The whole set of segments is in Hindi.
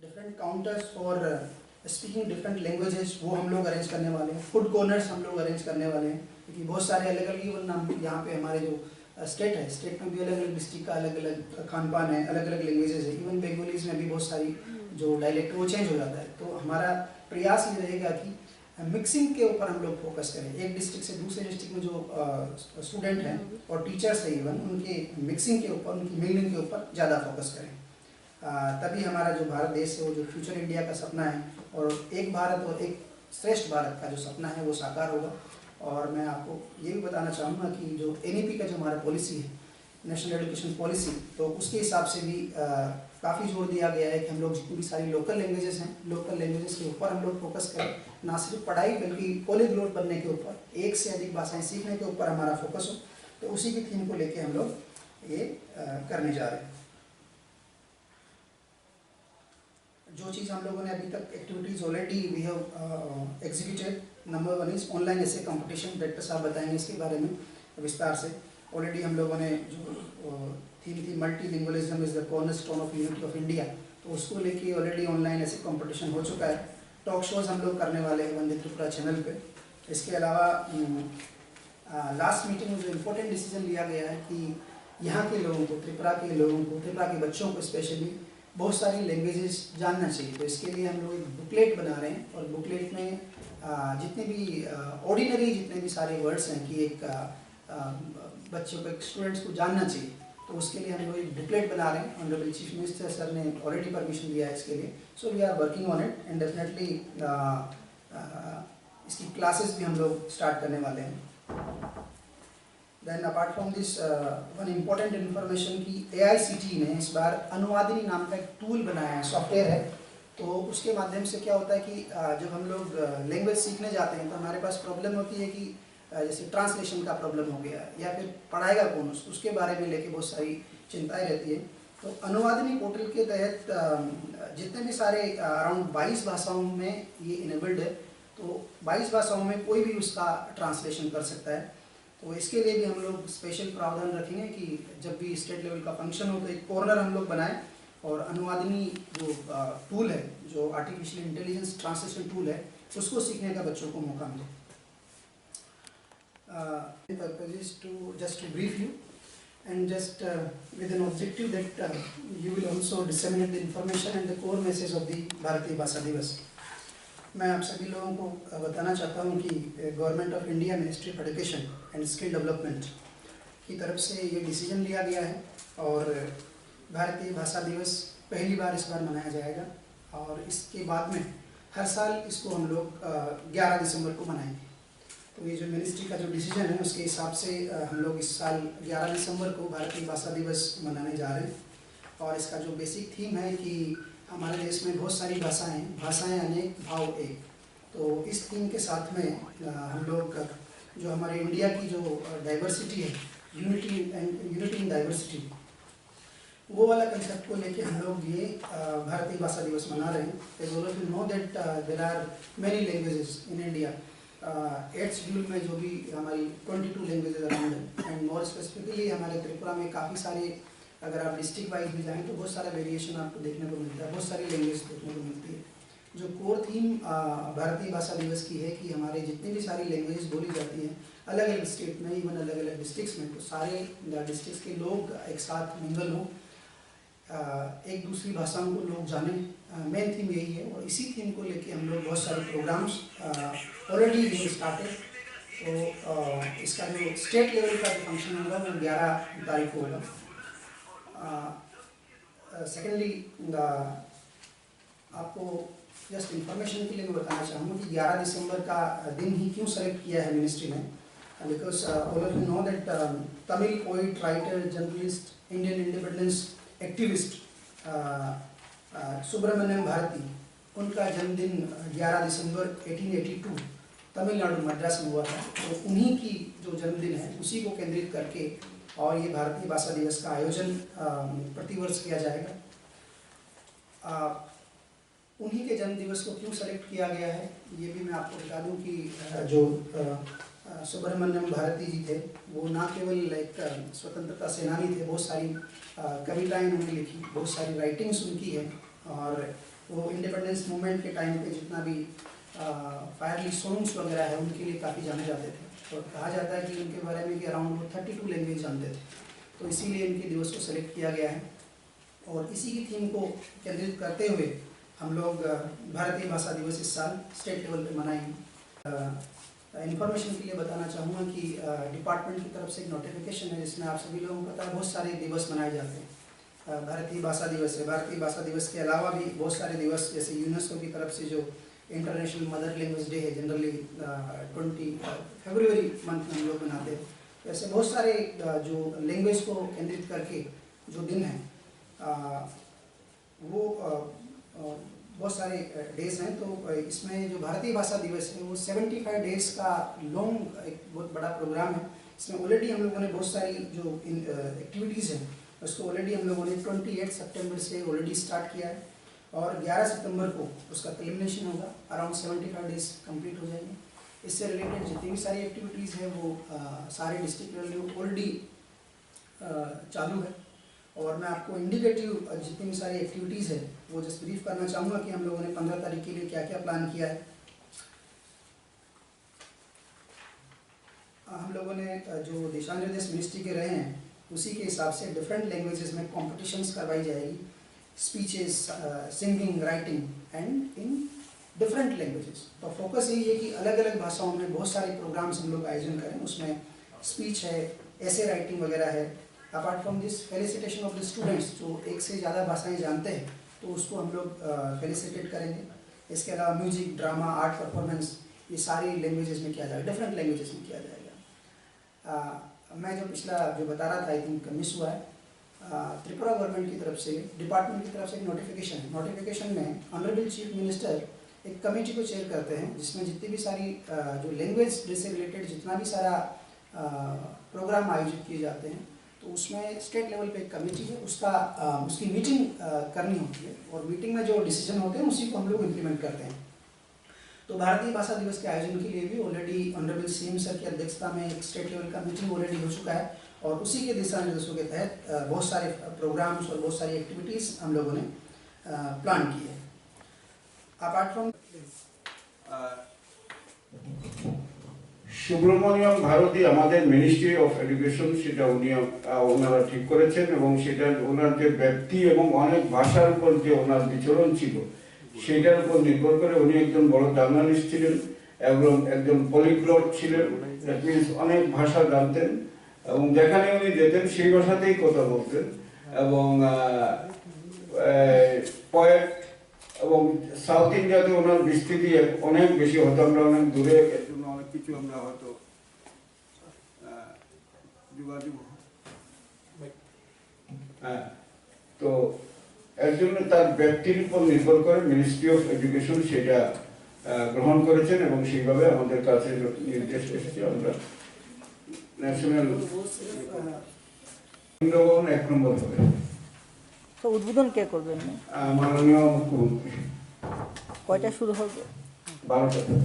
Different counters for speaking different languages वो हम लोग अरेंज करने वाले हैं। फूड कॉर्नर्स हम लोग अरेंज करने वाले हैं, क्योंकि बहुत सारे अलग अलग इवन हम यहाँ पे हमारे जो स्टेट है, स्टेट में भी अलग अलग डिस्ट्रिक्ट का अलग अलग खान पान है, अलग अलग लैंग्वेजेस है। इवन बेंगोलीज में भी बहुत सारी जो डायलेक्ट वो चेंज हो जाता है। तो हमारा प्रयास ये रहेगा कि मिक्सिंग के ऊपर हम लोग फोकस करें। एक डिस्ट्रिक्ट से दूसरे डिस्ट्रिक्ट में जो स्टूडेंट हैं और टीचर्स हैं इवन, उनके मिक्सिंग के ऊपर, उनकी मिंगलिंग के ऊपर ज़्यादा फोकस करें। तभी हमारा जो भारत देश है वो जो फ्यूचर इंडिया का सपना है और एक भारत और एक श्रेष्ठ भारत का जो सपना है वो साकार होगा। और मैं आपको ये भी बताना चाहूँगा कि जो NEP का जो हमारा पॉलिसी है, नेशनल एजुकेशन पॉलिसी, तो उसके हिसाब से भी काफ़ी जोर दिया गया है कि हम लोग जितनी भी सारी लोकल लैंग्वेजेस हैं, लोकल लैंग्वेजेस के ऊपर हम लोग फोकस करें। ना सिर्फ पढ़ाई बल्कि पॉलीग्लोट बनने के ऊपर, एक से अधिक भाषाएं सीखने के ऊपर हमारा फोकस हो। तो उसी की थीम को लेके हम लोग ये करने जा रहे हैं। जो चीज़ हम लोगों ने अभी तक activities already we have executed, number 1 is online ऐसे कंपटीशन। डायरेक्टर साहब बताएंगे इसके बारे में विस्तार से। ऑलरेडी हम लोगों ने जो थीम थी multilingualism is the cornerstone of unity of India, तो उसको लेके ऑलरेडी ऑनलाइन ऐसे कंपटीशन हो चुका है। टॉक शोज हम लोग करने वाले हैं वंदे त्रिपुरा चैनल पे। इसके अलावा लास्ट मीटिंग में जो इम्पोर्टेंट डिसीजन लिया गया है कि यहाँ के लोगों को, त्रिपुरा के लोगों को, त्रिपुरा के बच्चों को स्पेशली बहुत सारी लैंग्वेजेस जानना चाहिए। तो इसके लिए हम लोग एक बुकलेट बना रहे हैं और बुकलेट में जितने भी ऑर्डिनरी जितने भी सारे वर्ड्स हैं कि एक बच्चों को, एक स्टूडेंट्स को जानना चाहिए, तो उसके लिए हम लोग एक बुकलेट बना रहे हैं। ऑनरेबल चीफ मिनिस्टर सर ने ऑलरेडी परमिशन दिया है इसके लिए। So we are working on it and definitely इसकी क्लासेस भी हम लोग स्टार्ट करने वाले हैं। Then apart from this one important information की AICTE ने इस बार अनुवादिनी नाम का एक टूल बनाया है, सॉफ्टवेयर है। तो उसके माध्यम से क्या होता है कि जब हम लोग लैंग्वेज सीखने जाते हैं तो हमारे पास प्रॉब्लम होती है कि जैसे ट्रांसलेशन का प्रॉब्लम हो गया या फिर पढ़ाएगा कौन, उसके बारे में लेके बहुत सारी चिंताएं रहती है। तो अनुवादिनी पोर्टल के तहत जितने भी सारे अराउंड 22 भाषाओं में ये इनेबल्ड है। तो 22 भाषाओं में कोई भी उसका ट्रांसलेशन कर सकता है। तो इसके लिए भी हम लोग स्पेशल प्रावधान रखेंगे कि जब भी स्टेट लेवल का फंक्शन हो तो एक कॉर्नर हम लोग बनाएं और अनुवादिनी जो टूल है, जो आर्टिफिशियल इंटेलिजेंस ट्रांसलेशन टूल है, उसको सीखने का बच्चों को मौका मिले। Purpose is to just brief you and just with an objective that you will also disseminate the information and the core message of the भारतीय भाषा दिवस। मैं आप सभी लोगों को बताना चाहता हूं कि government of India ministry of education and skill development की तरफ से ये डिसीजन लिया गया है और भारतीय भाषा दिवस पहली बार इस बार मनाया जाएगा। और इसके बाद में हर साल इसको हम लोग 11 दिसंबर को मनाएंगे। तो ये जो मिनिस्ट्री का जो डिसीजन है उसके हिसाब से हम लोग इस साल 11 दिसंबर को भारतीय भाषा दिवस मनाने जा रहे हैं। और इसका जो बेसिक थीम है कि हमारे देश में बहुत सारी भाषाएं अनेक भाव एक। तो इस थीम के साथ में हम लोग जो हमारे इंडिया की जो डाइवर्सिटी है, यूनिटी इन डाइवर्सिटी, वो वाला कंसेप्ट को लेके हम लोग ये भारतीय भाषा दिवस मना रहे हैं। As all of you know that there are many languages in India. 8th schedule में जो भी हमारी 22 लैंग्वेजेज अराउंड है एंड मोर स्पेसिफिकली हमारे त्रिपुरा में काफ़ी सारे, अगर आप डिस्ट्रिक्ट वाइज भी जाएँ तो बहुत सारा वेरिएशन आपको देखने को मिलता है, बहुत सारी लैंग्वेज देखने को मिलती है। जो कोर थीम भारतीय भाषा दिवस की है कि हमारे जितनी भी सारी लैंग्वेजेस बोली जाती हैं अलग अलग स्टेट में, इवन अलग अलग डिस्ट्रिक्ट्स में, तो सारे डिस्ट्रिक्ट्स के लोग एक साथ मिंगल हों, एक दूसरी भाषाओं को लोग जानें। मेन थीम यही है और इसी थीम को लेके हम लोग बहुत सारे प्रोग्राम्स ऑलरेडी स्टार्टेड। तो इसका जो स्टेट लेवल का जो फंक्शन होगा वो 11 तारीख को होगा। सेकेंडली आपको जस्ट इंफॉर्मेशन के लिए मैं बताना चाहूँगा कि 11 दिसंबर का दिन ही क्यों सेलेक्ट किया है मिनिस्ट्री ने। Because all of you know that Tamil poet, writer, journalist, Indian independence activist Subramania Bharati, उनका जन्मदिन 11 दिसंबर 1882 तमिलनाडु मद्रास में हुआ था। तो उन्हीं की जो जन्मदिन है उसी को केंद्रित करके और ये भारतीय भाषा दिवस का आयोजन प्रतिवर्ष किया जाएगा। उन्हीं के जन्म दिवस को क्यों सेलेक्ट किया गया है ये भी मैं आपको बता दूं कि जो सुब्रमण्यम भारती जी थे वो ना केवल एक स्वतंत्रता सेनानी थे, बहुत सारी कविताएं उन्होंने लिखी, बहुत सारी राइटिंग्स उनकी है और वो इंडिपेंडेंस मूवमेंट के टाइम पे जितना भी फायरली सॉन्ग्स वगैरह है उनके लिए काफ़ी जाने जाते थे। और कहा जाता है कि उनके बारे में कि अराउंड वो 32 लैंग्वेज जानते थे, तो इसीलिए इनके दिवस को सेलेक्ट किया गया है। और इसी की थीम को केंद्रित करते हुए हम लोग भारतीय भाषा दिवस इस साल स्टेट लेवल पे मनाएंगे। इन्फॉर्मेशन के लिए बताना चाहूँगा कि डिपार्टमेंट की तरफ से एक नोटिफिकेशन है जिसमें आप सभी लोगों को पता है बहुत सारे दिवस मनाए जाते हैं। भारतीय भाषा दिवस है, भारतीय भाषा दिवस के अलावा भी बहुत सारे दिवस जैसे यूनेस्को की तरफ से जो इंटरनेशनल मदर लैंग्वेज डे है जनरली 20 फरवरी मंथ में हम लोग मनाते हैं। वैसे बहुत सारे जो लैंग्वेज को केंद्रित करके जो दिन है वो बहुत सारे डेज हैं। तो इसमें जो भारतीय भाषा दिवस है वो 75 डेज का लॉन्ग एक बहुत बड़ा प्रोग्राम है। इसमें ऑलरेडी हम लोगों ने बहुत सारी जो एक्टिविटीज़ हैं उसको ऑलरेडी हम लोगों ने 28 सितंबर से ऑलरेडी स्टार्ट किया है और 11 सितंबर को उसका कल्मिनेशन होगा। अराउंड 75 डेज कंप्लीट हो जाएंगे। इससे रिलेटेड जितनी भी सारी एक्टिविटीज़ हैं वो सारे डिस्ट्रिक्ट लेवल ऑलरेडी चालू है। और मैं आपको इंडिकेटिव जितनी भी सारी एक्टिविटीज़ है वो जस्ट ब्रीफ करना चाहूँगा कि हम लोगों ने 15 तारीख के लिए क्या क्या प्लान किया है। हम लोगों ने जो दिशा निर्देश मिनिस्ट्री के रहे हैं उसी के हिसाब से डिफरेंट लैंग्वेजेस में कॉम्पिटिशन्स करवाई जाएगी, speeches, singing, writing and in different languages. तो फोकस यही है कि अलग अलग भाषाओं में बहुत सारे प्रोग्राम्स हम लोग आयोजन करें। उसमें स्पीच है, ऐसे राइटिंग वगैरह है। Apart from this felicitation of the students जो एक से ज़्यादा भाषाएं जानते हैं तो उसको हम लोग फेलिसिटेट करेंगे। इसके अलावा म्यूजिक, ड्रामा, आर्ट परफॉर्मेंस ये सारी लैंग्वेजेस में किया जाएगा, डिफरेंट लैंग्वेजेस में किया जाएगा। मैं जो पिछला जो बता रहा था आई थिंक मिस हुआ है। त्रिपुरा गवर्नमेंट की तरफ से, डिपार्टमेंट की तरफ से एक नोटिफिकेशन है। नोटिफिकेशन में ऑनरेबल चीफ मिनिस्टर एक कमेटी को चेयर करते हैं जिसमें जितनी भी सारी जो लैंग्वेज से रिलेटेड जितना भी सारा प्रोग्राम आयोजित किए जाते हैं तो उसमें स्टेट लेवल पे एक कमेटी है, उसकी मीटिंग करनी होती है और मीटिंग में जो डिसीजन होते हैं उसी को हम लोग इम्प्लीमेंट करते हैं। तो भारतीय भाषा दिवस के आयोजन के लिए भी ऑलरेडी ऑनरेबल सीएम सर की अध्यक्षता में एक स्टेट लेवल का मीटिंग ऑलरेडी हो चुका है और उसी के दिशा निर्देशों के तहत बहुत सारे प्रोग्राम्स और बहुत सारी एक्टिविटीज़ हम लोगों ने प्लान की है। अपार्ट फ्रॉम সুব্রমণিয়ম ভারতী আমাদের মিনিস্ট্রি অফ এডুকেশন সেটা ওনারা ঠিক করেছেন এবং সেটা ওনার যে ব্যক্তি এবং অনেক ভাষার উপর যে ওনার বিচরণ ছিল সেটার উপর নির্ভর করে উনি একজন বড় জার্নালিস্ট ছিলেন এবং একজন পলিগ্লট ছিলেন। দ্যাট মিনস অনেক ভাষা জানতেন এবং যেখানে উনি যেতেন সেই ভাষাতেই কথা বলতেন এবং পয়েট এবং সাউথ ইন্ডিয়াতে ওনার বিস্তৃতি অনেক বেশি হতো। আমরা অনেক দূরে এর জন্য অনেক কিছু আমরা হয়তো যোগাযোগ তো এর জন্য তার ব্যক্তির উপর নির্ভর করে মিনিস্ট্রি অফ এডুকেশন সেটা গ্রহণ করেছেন এবং সেইভাবে আমাদের কাছে নির্দেশ এসেছে। আমরা ন্যাশনাল ইন্দ্রভবন 1 নম্বর হবে। তো উদ্বোধন কে করবেন? মাননীয় মুখ্যমন্ত্রী। কয়টা শুরু হবে? 12টা।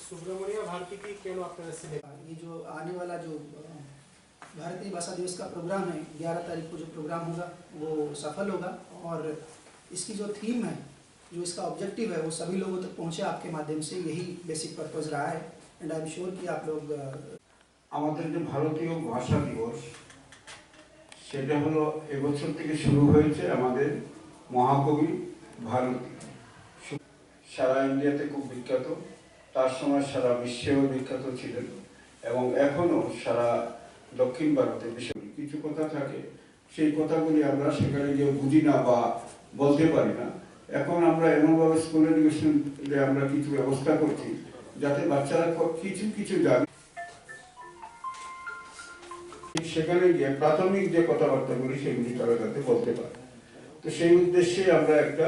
सुब्रमण्य भारती की क्यों आपने ये जो आने वाला जो भारतीय भाषा दिवस का प्रोग्राम है 11 तारीख को जो प्रोग्राम होगा वो सफल होगा और इसकी जो थीम है, जो इसका ऑब्जेक्टिव है वो सभी लोगों तक पहुंचे आपके माध्यम से। यही बेसिक पर्पस रहा है एंड आई एम श्योर कि आप लोग আমাদের যে ভারতীয় ভাষা দিবস সেটা হলো এবছর থেকে শুরু হয়েছে আমাদের মহাকবি ভারতী। সারা ইন্ডিয়াতে খুব বিখ্যাত, তার সময় সারা বিশ্বেও বিখ্যাত ছিলেন এবং এখনও সারা দক্ষিণ ভারতে কিছু কথা থাকে সেই কথাগুলি আমরা সেখানে গিয়ে বুঝি না বা বলতে পারি না। এখন আমরা এমনভাবে স্কুল এডুকেশনে আমরা কিছু ব্যবস্থা করছি যাতে বাচ্চারা কিছু কিছু জানে, সেখানে গিয়ে প্রাথমিক যে কথাবার্তাগুলি সেগুলি তারা যাতে বলতে পারে। তো সেই উদ্দেশ্যে আমরা একটা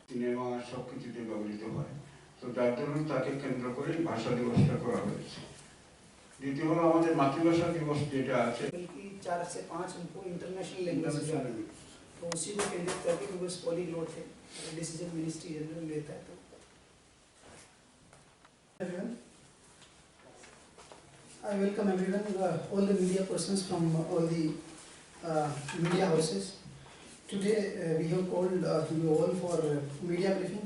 সিনেমা সবকিছুতে ব্যবহৃত হয়। তো যার জন্য তাকে কেন্দ্র করে ভাষা দিবসটা করা হয়েছে। দ্বিতীয় হলো আমাদের মাতৃভাষা দিবস যেটা আছে 4 से 5 उनको इंटरनेशनल लैंग्वेज तो उसी को केंद्रित करके बिकॉज पॉलीग्लॉट है, डिसीजन मिनिस्ट्री जनरल लेता है। तो I welcome everyone, all the media persons from all the media houses. Today we have called you all for media briefing